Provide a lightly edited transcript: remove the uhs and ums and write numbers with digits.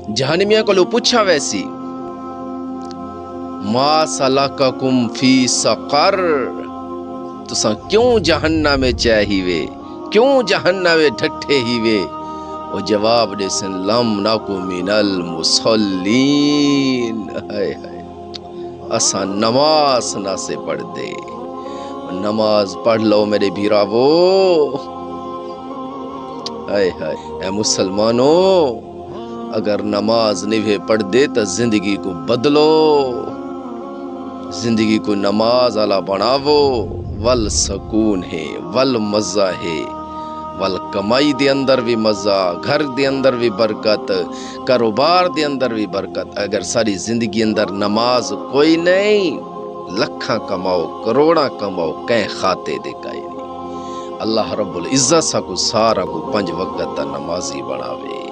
जहन्नमियां को पूछा वैसी, मा सलककुम फी सकर, तुसा क्यों जहन्नम में चाहिए, क्यों जहन्नम में ठट्ठे हीवे। वो जवाब दे सन, लम नकु मिनल मुसल्लीन, हाय हाय असा नमाज ना से पढ़ दे। नमाज पढ़ लो मेरे भीरावो, हाय हाय ए मुसलमानों, अगर नमाज निभे पढ़ दे तो जिंदगी को बदलो, जिंदगी को नमाज आला बनावो। वल सकून है, वल मजा है, वल कमाई दे अंदर भी मजा, घर दे अंदर भी बरकत, कारोबार दे अंदर भी बरकत। अगर सारी जिंदगी अंदर नमाज कोई नहीं, लखा कमाओ करोड़ा कमाओ, कह खाते दे काई नहीं। अल्लाह रब्बुल इज्जत साकू सारा को 5 वक्त दा नमाजी बनावे।